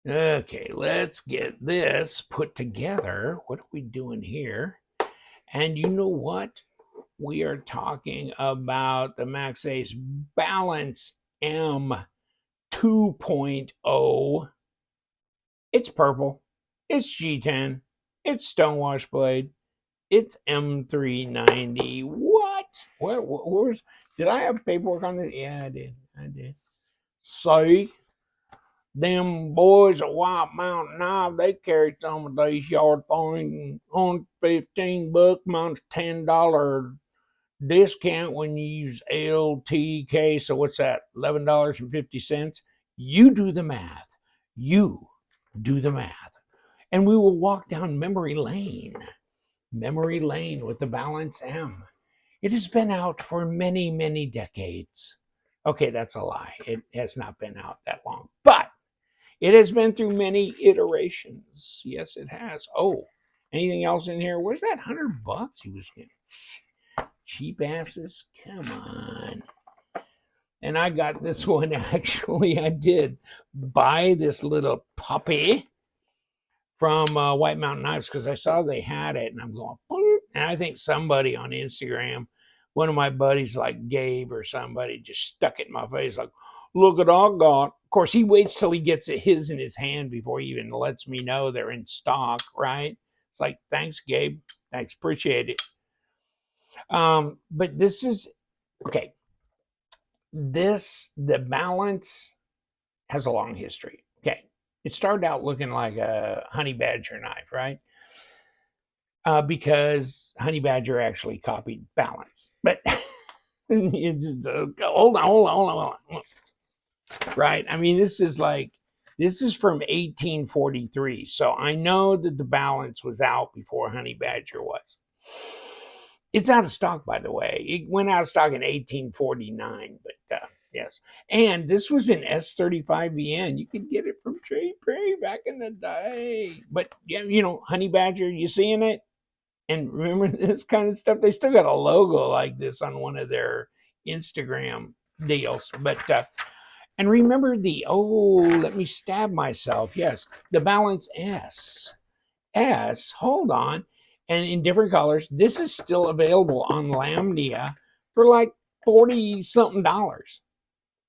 Okay, let's get this put together. What are we doing here? And you know what? We are talking about the Maxace Balance M 2.0. It's purple. It's G10. It's Stonewash Blade. It's M390. What? Where's? Did I have paperwork on this? Yeah, I did. I did. See, them boys at White Mountain Knife, they carry some of these yard things on $15, minus $10 discount when you use LTK. So what's that? $11.50. You do the math. You do the math. And we will walk down memory lane with the Balance M. It has been out for many, many decades. Okay, that's a lie. It has not been out that long, but it has been through many iterations. Yes, it has. Oh, anything else in here? Where's that $100 he was getting? Cheap asses. Come on. And I got this one actually. I did buy this little puppy from White Mountain Knives because I saw they had it, and I'm going, boop. And I think somebody on Instagram, one of my buddies like Gabe or somebody, just stuck it in my face like, look at all got. Of course, he waits till he gets his in his hand before he even lets me know they're in stock, right? It's like, thanks, Gabe. Thanks, appreciate it. But this is okay. The Balance has a long history. Okay, it started out looking like a honey badger knife, right? Because honey badger actually copied Balance, but hold on, right? I mean, this is from 1843, so I know that the Balance was out before honey badger was. It's out of stock, by the way. It went out of stock in 1849, but yes. And this was an S35VN. You could get it from J. Perry back in the day. But, yeah, Honey Badger, you seeing it? And remember this kind of stuff? They still got a logo like this on one of their Instagram deals. But, and remember let me stab myself. Yes, the Balance S. Hold on, and in different colors. This is still available on Lamnia for like 40 something dollars,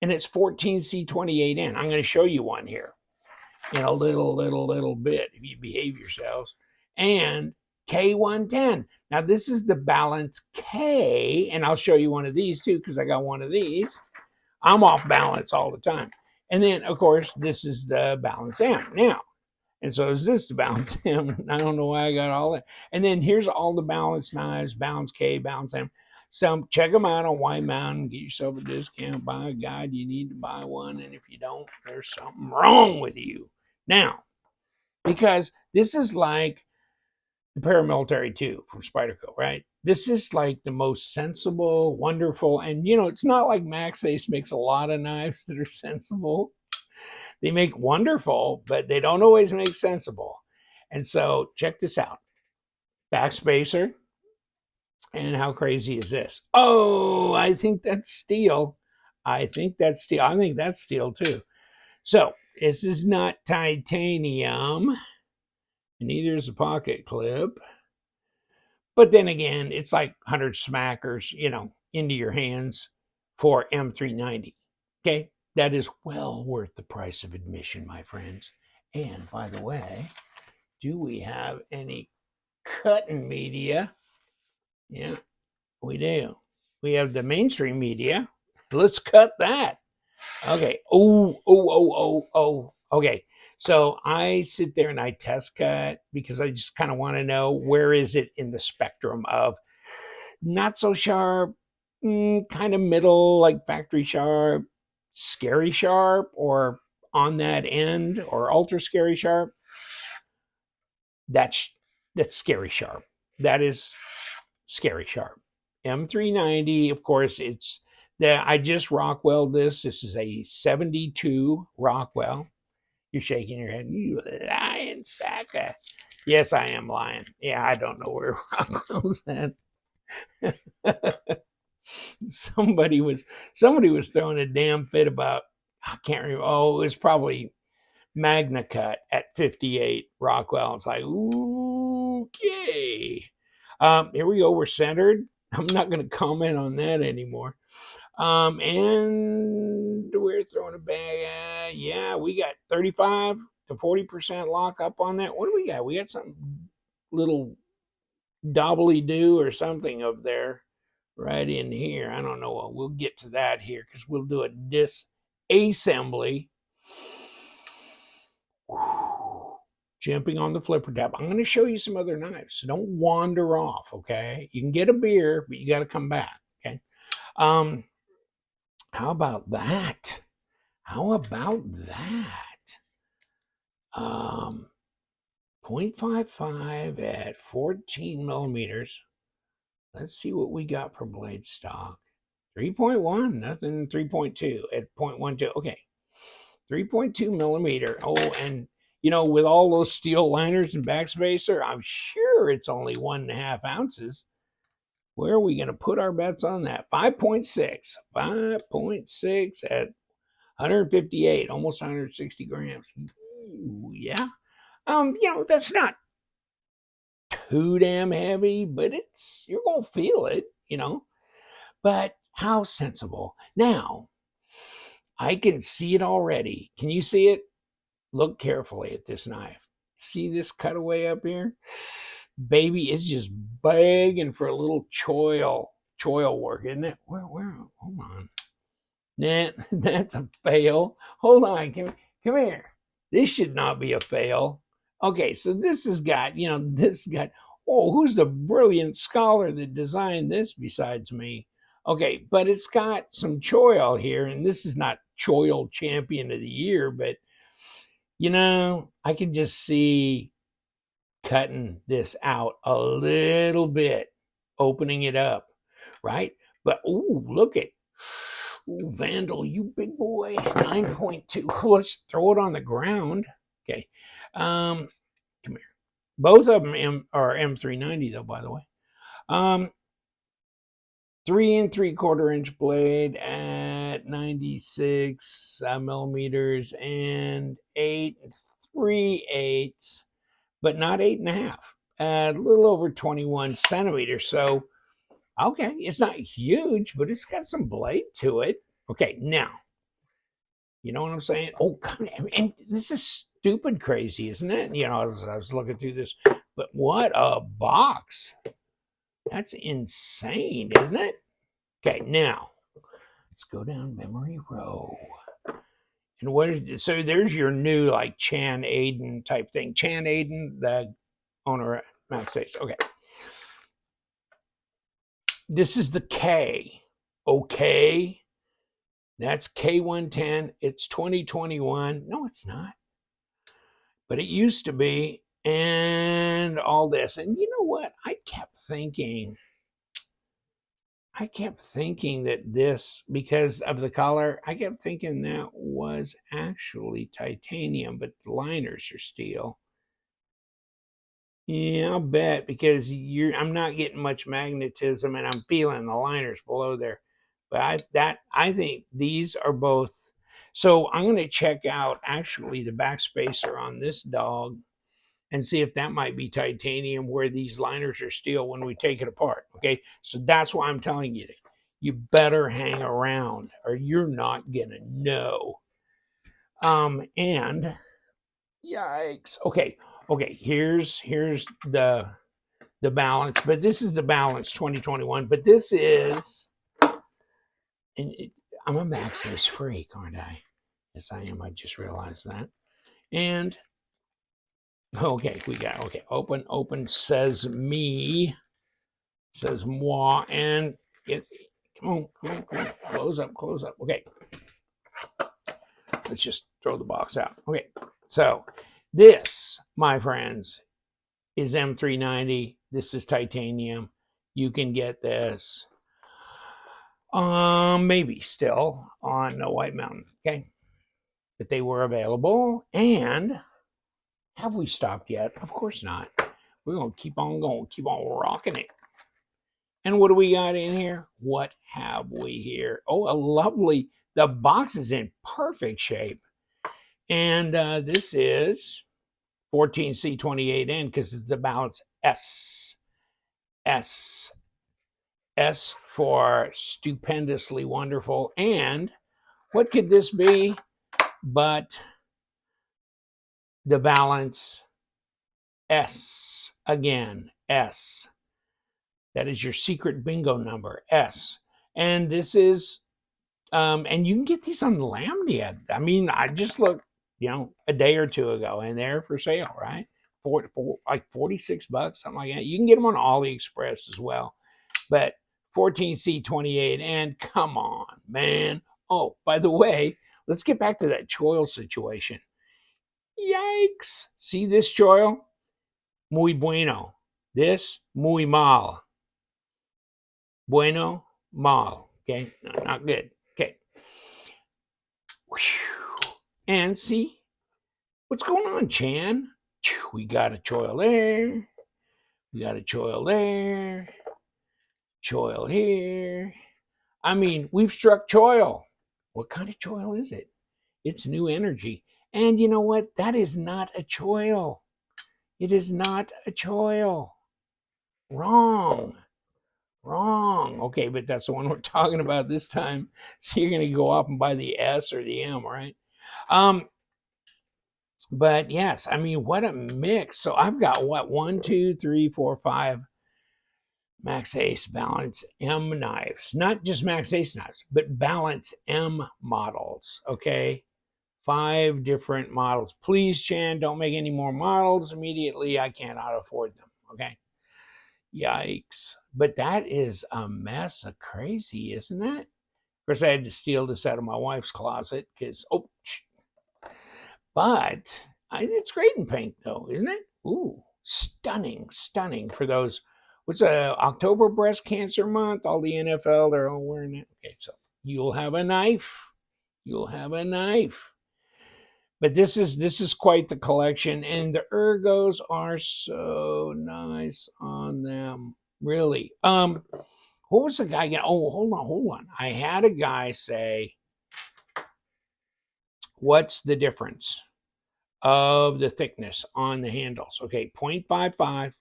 and it's 14C28N. I'm going to show you one here in a little bit if you behave yourselves. And K110. Now this is the Balance K, and I'll show you one of these too because I got one of these. I'm off balance all the time. And then of course this is the Balance M. Now, and so is this the Balance M? I don't know why I got all that. And then here's all the Balance knives, Balance K, Balance M. So check them out on White Mountain. Get yourself a discount. Buy a guide. You need to buy one. And if you don't, there's something wrong with you. Now, because this is like the Paramilitary 2 from Spyderco, right? This is like the most sensible, wonderful, and it's not like Maxace makes a lot of knives that are sensible. They make wonderful, but they don't always make sensible. And so check this out. Backspacer. And how crazy is this? Oh, I think that's steel. I think that's steel too. So this is not titanium. Neither is a pocket clip. But then again, it's like 100 smackers, into your hands for M390. Okay? That is well worth the price of admission, my friends. And by the way, do we have any cutting media? Yeah, we do. We have the mainstream media. Let's cut that. Okay. Oh. Okay. So I sit there and I test cut because I just kind of want to know where is it in the spectrum of not so sharp, kind of middle, like factory sharp, scary sharp, or on that end, or ultra scary sharp. That's scary sharp. That is scary sharp. M390, of course, it's that I just Rockwell this. This is a 72 Rockwell. You're shaking your head. You lying sack of. Yes, I am lying. Yeah, I don't know where Rockwell's at. somebody was throwing a damn fit about, I can't remember. Oh, it was probably Magna Cut at 58 Rockwell. It's like, okay. Here we go. We're centered. I'm not going to comment on that anymore. And we're throwing it back. Yeah, we got 35 to 40% lock up on that. What do we got? We got something little doubly do or something up there right in here. I don't know. We'll get to that here because we'll do a disassembly. Jumping on the flipper tab. I'm going to show you some other knives, so don't wander off, okay? You can get a beer, but you got to come back, okay? How about that? How about that? 0.55 at 14 millimeters. Let's see what we got for blade stock. 3.1, nothing 3.2 at 0.12. Okay, 3.2 millimeter. Oh, and you know, with all those steel liners and backspacer, I'm sure it's only 1.5 ounces. Where are we going to put our bets on that? 5.6. 5.6 at 158, almost 160 grams. Ooh, yeah. You know, that's not too damn heavy, but it's, you're going to feel it, you know. But how sensible. Now, I can see it already. Can you see it? Look carefully at this knife. See this cutaway up here? Baby, it's just begging for a little choil work, isn't it? Where, hold on. That's a fail. Hold on, come here. This should not be a fail. Okay, so this has got, you know, this got, oh, who's the brilliant scholar that designed this besides me? Okay, but it's got some choil here, and this is not choil champion of the year, but, you know, I can just see cutting this out a little bit, opening it up, right? But, ooh, look at, ooh, Vandal, you big boy, 9.2. Let's throw it on the ground. Okay. Come here. Both of them are M390 though, by the way. 3 3/4 inch blade at 96 millimeters and 8 3/8, but not 8.5. A little over 21 centimeters. So, okay, it's not huge, but it's got some blade to it. Okay, now, you know what I'm saying? Oh, come on. And this is stupid crazy, isn't it? You know, I was looking through this, but what a box. That's insane, isn't it? Okay, now, let's go down memory row. And what is, so there's your new, like, Chan Aiden type thing. Chan Aiden, the owner at Maxace. Okay. This is the K. Okay. That's K110. It's 2021. No, it's not. But it used to be. And all this. And you know what? I kept thinking that this, because of the color, I kept thinking that was actually titanium, but the liners are steel. Yeah, I'll bet, because I'm not getting much magnetism, and I'm feeling the liners below there. But I think these are both. So I'm going to check out actually the backspacer on this dog and see if that might be titanium, where these liners are steel when we take it apart. Okay, so that's why I'm telling you, you better hang around or you're not gonna know. And yikes. Okay, here's the Balance, but this is the Balance 2021. But this is, and I'm a Maxace freak, aren't I? Yes, I am. I just realized that. And okay, we got, okay, open, says me, says moi, and it, come on, close up. Okay, let's just throw the box out. Okay, so this, my friends, is M390. This is titanium. You can get this, maybe still on No White Mountain. Okay, but they were available. And have we stopped yet? Of course not. We're gonna keep on going, keep on rocking it. And what do we got in here? What have we here? Oh, a lovely, the box is in perfect shape. And this is 14C28N because it's the balance S. S. S for stupendously wonderful. And what could this be but the balance S again? S. That is your secret bingo number, S. And this is, and you can get these on Lambda. I mean, I just looked, a day or two ago, and they're for sale, right? Like $46, something like that. You can get them on AliExpress as well. But 14C28, and come on, man. Oh, by the way, let's get back to that choil situation. Yikes. See this choil? Muy bueno. This, muy mal. Bueno, mal. Okay, no, not good. Okay. And see, what's going on, Chan? We got a choil there. We got a choil there. Choil here. I mean, we've struck choil. What kind of choil is it? It's new energy. And you know what? That is not a choil. It is not a choil. Wrong. Okay, but that's the one we're talking about this time. So you're going to go off and buy the S or the M, right? But yes, I mean, what a mix. So I've got what? 1, 2, 3, 4, 5 Maxace Balance M knives. Not just Maxace knives, but Balance M models. Okay. 5 different models. Please, Chan, don't make any more models immediately. I cannot afford them. Okay. Yikes. But that is a mess of crazy, isn't it? Of course, I had to steal this out of my wife's closet because, but it's great in pink, though, isn't it? Ooh, stunning for those. What's October Breast Cancer Month? All the NFL, they're all wearing it. Okay, so you'll have a knife. But this is quite the collection, and the ergos are so nice on them. Really. What was the guy again? Oh, hold on. I had a guy say, what's the difference of the thickness on the handles? Okay, 0.55.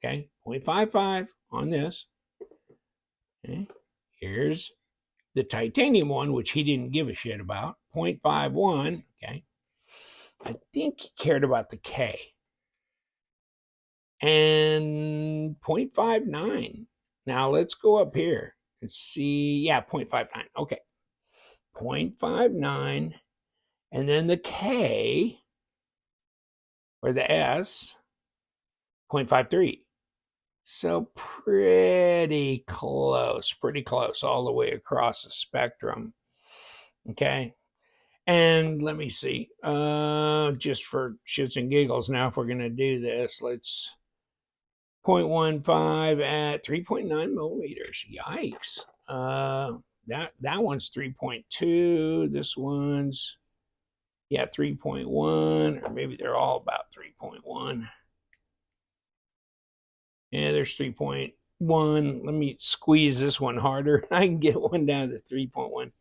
Okay, 0.55 on this. Okay, here's the titanium one, which he didn't give a shit about. 0.51. Okay, I think he cared about the K. And 0.59. Now let's go up here and see. Yeah, 0.59. Okay, 0.59. And then the K, or the S, 0.53. So pretty close all the way across the spectrum. Okay. And let me see, just for shits and giggles now, if we're going to do this, let's 0.15 at 3.9 millimeters. Yikes. That one's 3.2. This one's, 3.1, or maybe they're all about 3.1. Yeah, there's 3.1. Let me squeeze this one harder. I can get one down to 3.1.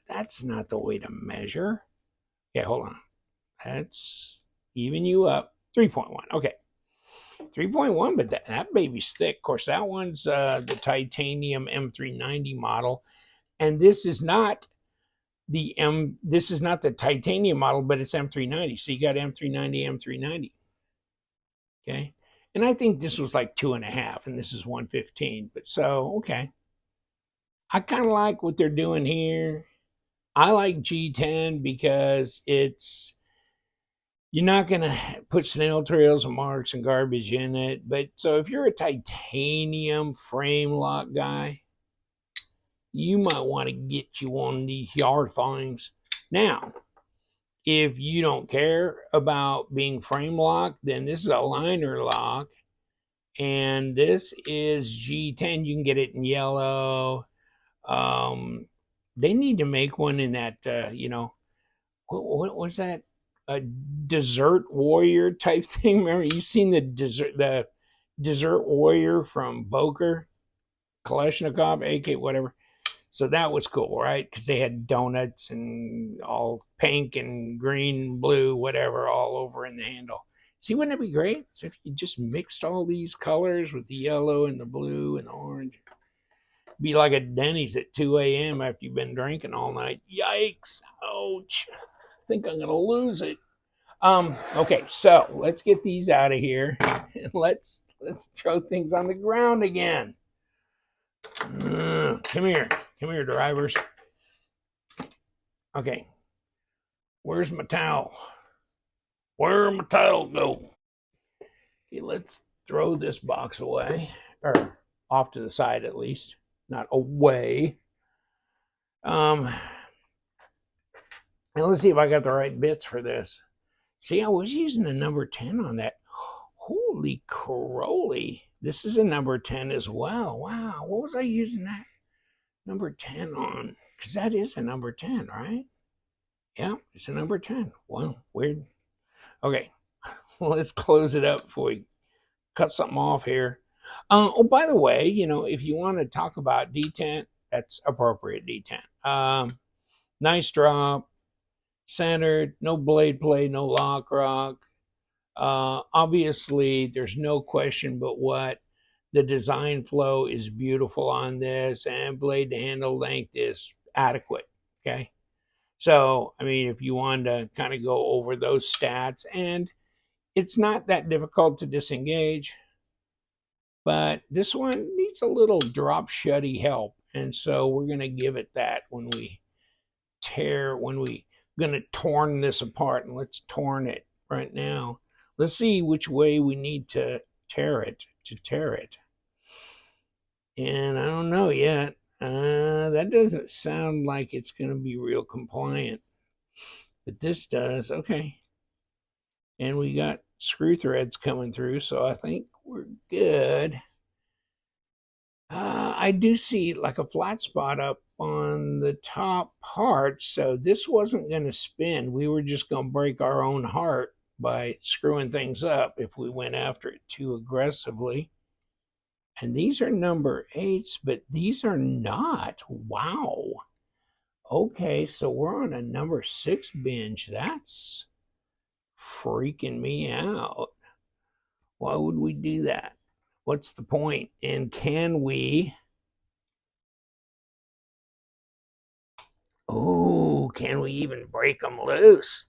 That's not the way to measure. Okay, hold on. That's even you up. 3.1. Okay. 3.1, but that baby's thick. Of course, that one's the titanium M390 model. And this is not the titanium model, but it's M390. So you got M390, M390. Okay. And I think this was like 2.5, and this is 115. But so, okay. I kind of like what they're doing here. I like G10 because you're not going to put snail trails and marks and garbage in it. But so if you're a titanium frame lock guy, you might want to get you one of these yard things. Now, if you don't care about being frame locked, then this is a liner lock. And this is G10. You can get it in yellow. They need to make one in that, what was that? A Desert Warrior type thing. Remember, you seen the Desert Warrior from Boker, Kalashnikov, AK, whatever. So that was cool, right? Because they had donuts and all pink and green, blue, whatever, all over in the handle. See, wouldn't it be great? So if you just mixed all these colors with the yellow and the blue and the orange, be like a Denny's at 2 a.m. after you've been drinking all night. Yikes! Ouch! I think I'm gonna lose it. Okay, so let's get these out of here. Let's throw things on the ground again. Come here, drivers. Okay, where's my towel? Where'd my towel go? Okay, let's throw this box away, or off to the side at least, not away. And let's see if I got the right bits for this. See, I was using a number 10 on that. Holy crowley. This is a number 10 as well. Wow, what was I using that number 10 on? Because that is a number 10, right? Yeah, it's a number 10. Well, weird. Okay, well, let's close it up before we cut something off here. Oh, by the way, if you want to talk about detent, that's appropriate detent. Nice drop, centered, no blade play, no lock rock. Obviously, there's no question but what the design flow is beautiful on this, and blade to handle length is adequate. Okay. So, I mean, if you wanted to kind of go over those stats, and it's not that difficult to disengage, but this one needs a little drop shutty help. And so we're going to give it that when we going to torn this apart, and let's torn it right now. Let's see which way we need to tear it. And I don't know yet. That doesn't sound like it's going to be real compliant. But this does. Okay. And we got screw threads coming through, so I think we're good. I do see like a flat spot up on the top part, so this wasn't going to spin. We were just going to break our own heart by screwing things up if we went after it too aggressively. And these are number 8s, but these are not. Wow. Okay, so we're on a number 6 binge. That's freaking me out. Why would we do that? What's the point? And can we... Oh, can we even break them loose?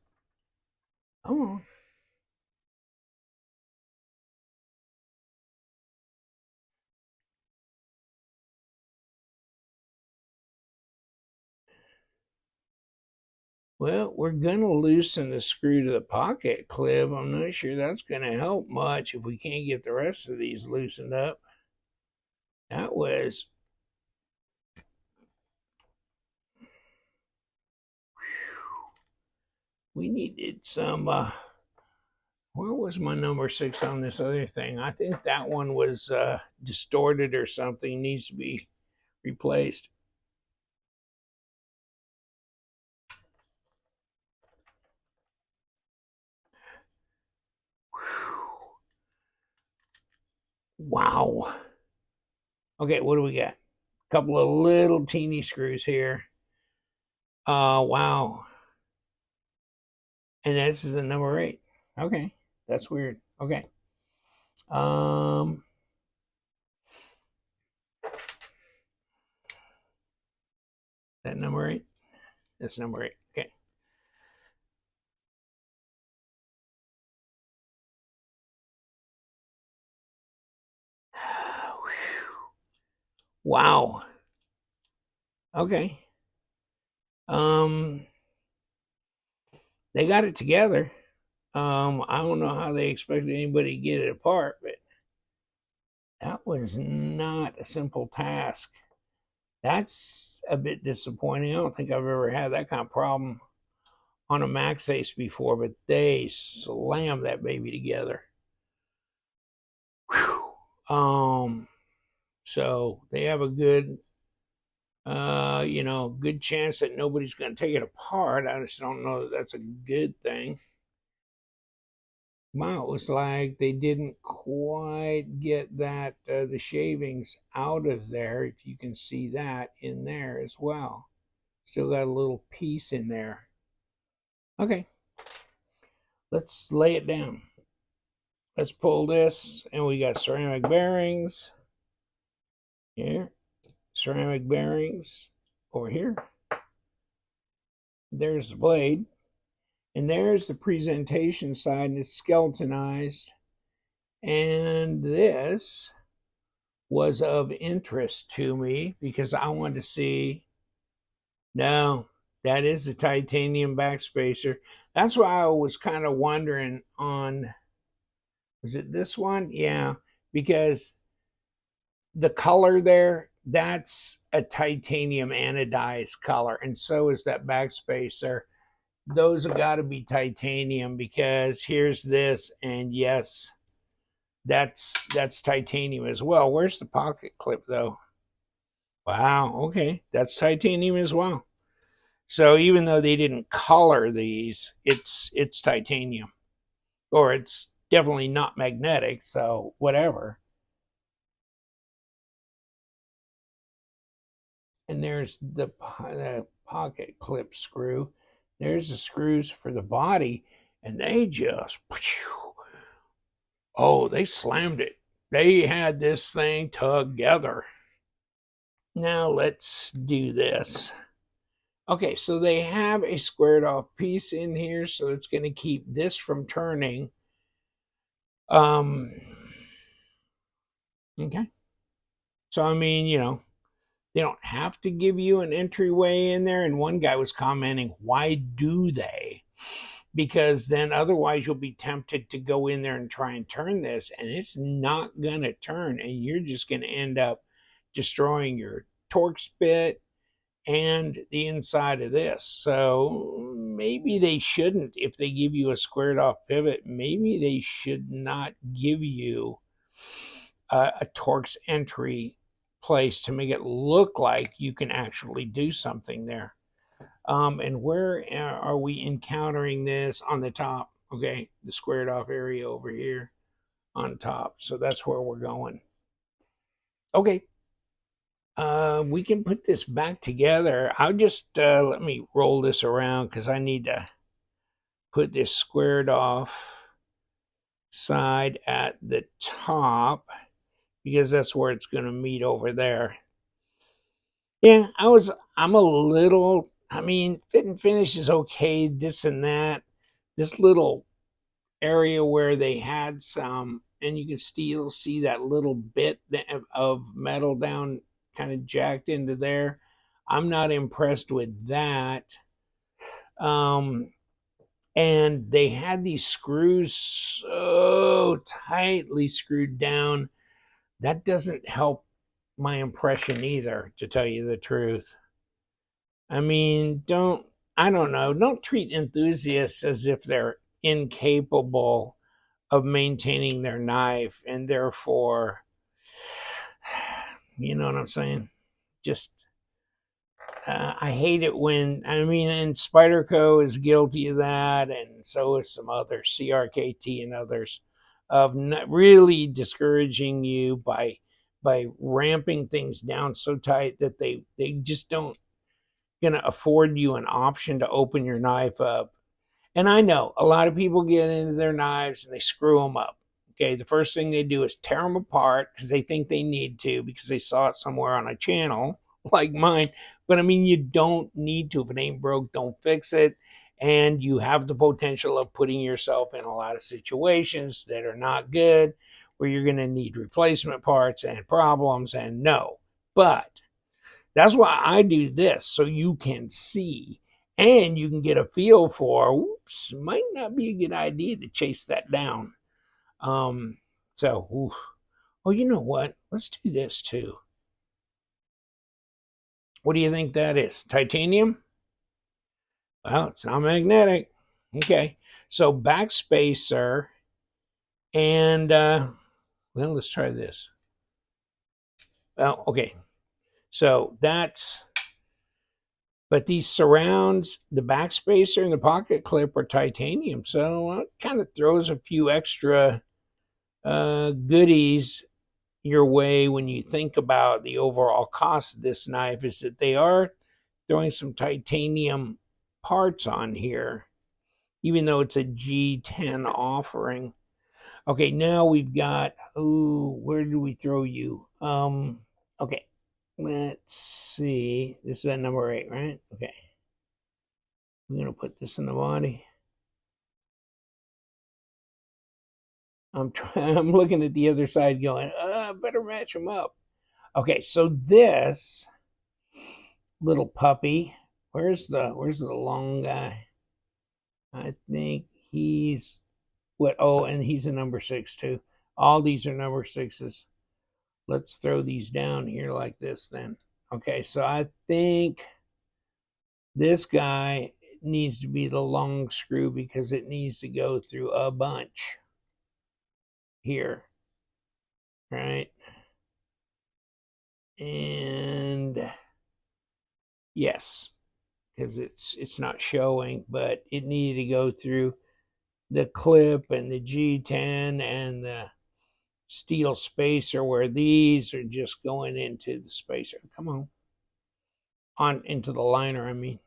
Oh. Well, we're going to loosen the screw to the pocket clip. I'm not sure that's going to help much if we can't get the rest of these loosened up. That was... We needed some... where was my number 6 on this other thing? I think that one was distorted or something. Needs to be replaced. Wow. Okay, what do we got? A couple of little teeny screws here. Wow. And this is a number 8. Okay, that's weird. Okay. That number 8? That's number 8. Okay. Wow. Okay. They got it together. I don't know how they expected anybody to get it apart, but that was not a simple task. That's a bit disappointing. I don't think I've ever had that kind of problem on a Maxace before, but they slammed that baby together. Whew. So they have a good, good chance that nobody's going to take it apart. I just don't know that that's a good thing. Wow, it was like they didn't quite get that the shavings out of there. If you can see that in there as well, still got a little piece in there. Okay, let's lay it down. Let's pull this, and we got ceramic bearings here, ceramic bearings over here. There's the blade, and there's the presentation side, and it's skeletonized. And this was of interest to me because I wanted to see. No, that is a titanium backspacer. That's why I was kind of wondering on, was it this one? Yeah, because the color there, that's a titanium anodized color, and so is that backspacer. Those have got to be titanium because here's this, and yes, that's titanium as well. Where's the pocket clip though? Wow, okay, that's titanium as well. So even though they didn't color these, it's titanium, or it's definitely not magnetic. So whatever. And there's the pocket clip screw. There's the screws for the body, and they just, oh, they slammed it. They had this thing together. Now let's do this. Okay, so they have a squared off piece in here, so it's going to keep this from turning. Okay. So, I mean, they don't have to give you an entryway in there. And one guy was commenting, why do they? Because then otherwise you'll be tempted to go in there and try and turn this, and it's not going to turn, and you're just going to end up destroying your Torx bit and the inside of this. So maybe they shouldn't, if they give you a squared off pivot, maybe they should not give you a Torx entry place to make it look like you can actually do something there. And where are we encountering this? On the top? Okay, the squared off area over here on top. So that's where we're going. Okay. We can put this back together. I'll just let me roll this around because I need to put this squared off side at the top because that's where it's going to meet over there. Yeah, I'm a little, I mean, fit and finish is okay, this and that. This little area where they had some, and you can still see that little bit of metal down kind of jacked into there. I'm not impressed with that. And they had these screws so tightly screwed down. That doesn't help my impression either, to tell you the truth. I mean, I don't know, don't treat enthusiasts as if they're incapable of maintaining their knife, and therefore, you know what I'm saying? Just, I hate it when, I mean, and Spyderco is guilty of that, and so is some others, CRKT and others, of not really discouraging you by ramping things down so tight that they just don't gonna afford you an option to open your knife up. And I know a lot of people get into their knives and they screw them up. Okay, the first thing they do is tear them apart because they think they need to because they saw it somewhere on a channel like mine. But I mean, you don't need to. If it ain't broke, don't fix it. And you have the potential of putting yourself in a lot of situations that are not good, where you're going to need replacement parts and problems. And no, but that's why I do this, so you can see and you can get a feel for, oops, might not be a good idea to chase that down. So, oof. Oh, you know what? Let's do this too. What do you think that is? Titanium? Well, it's not magnetic. Okay. So backspacer and, well, let's try this. Well, okay. So that's But these surrounds, the backspacer and the pocket clip are titanium. So it kind of throws a few extra goodies your way when you think about the overall cost of this knife, is that they are throwing some titanium parts on here, even though it's a G10 offering. Okay, now we've got, where do we throw you? Okay, let's see. This is at number 8, right? Okay. I'm going to put this in the body. I'm looking at the other side going, better match them up. Okay, so this little puppy, where's the long guy? I think he's what? Oh, and he's a number 6 too. All these are number 6s. Let's throw these down here like this then. Okay, so I think this guy needs to be the long screw because it needs to go through a bunch here, right? And yes, because it's not showing, but it needed to go through the clip and the G10 and the steel spacer, where these are just going into the spacer. Come on into the liner, I mean.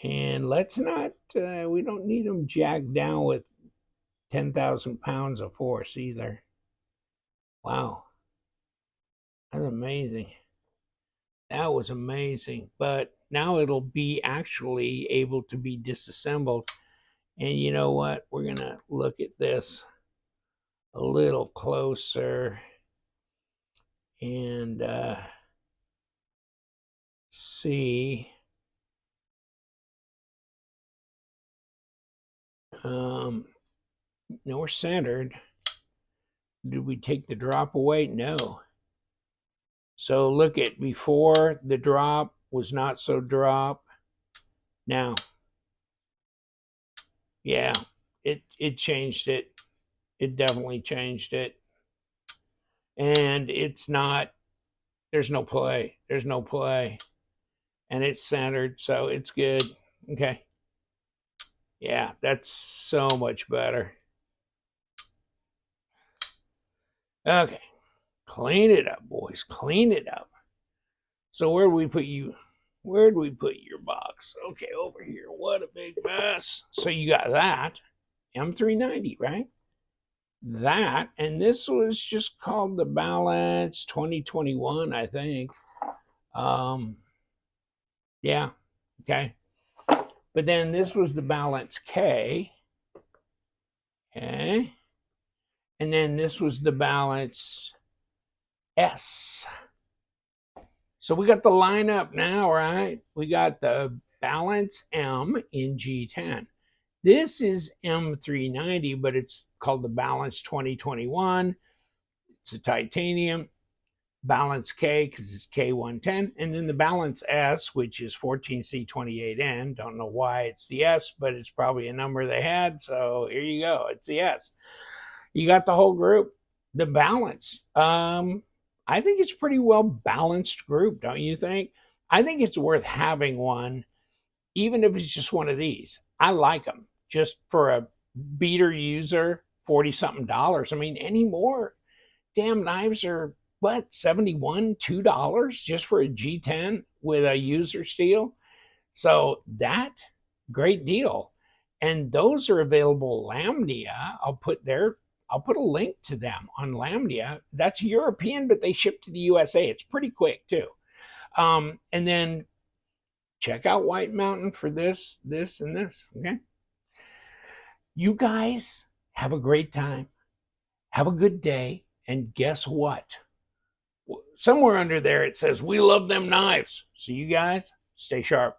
And let's not, we don't need them jacked down with 10,000 pounds of force either. Wow. That's amazing. That was amazing. But now it'll be actually able to be disassembled. And you know what? We're going to look at this a little closer and see. No, we're centered. Did we take the drop away? No. So look at, before the drop was not so drop. Now, yeah, it changed it. It definitely changed it. And it's not, there's no play. There's no play. And it's centered, so it's good. Okay. Yeah, that's so much better. Okay. Clean it up, boys. Clean it up. So where do we put you? Where do we put your box? Okay, over here. What a big mess. So you got that. M390, right? That, and this was just called the Balance 2021, I think. Yeah, okay. But then this was the Balance K. Okay. And then this was the Balance S. So we got the lineup now, right? We got the Balance M in G10. This is M390, but it's called the Balance 2021. It's a titanium. Balance K, because it's K110. And then the Balance S, which is 14C28N. Don't know why it's the S, but it's probably a number they had. So here you go. It's the S. You got the whole group. The Balance. I think it's pretty well balanced group, don't you think? I think it's worth having one, even if it's just one of these. I like them just for a beater user, 40 something dollars. I mean, any more damn knives are what, 71, $2 just for a G10 with a user steel. So that, great deal. And those are available Lambdia. I'll put a link to them on Lambdia. That's European, but they ship to the USA. It's pretty quick too. And then check out White Mountain for this, and this. Okay. You guys have a great time. Have a good day. And guess what? Somewhere under there it says, we love them knives. So you guys stay sharp.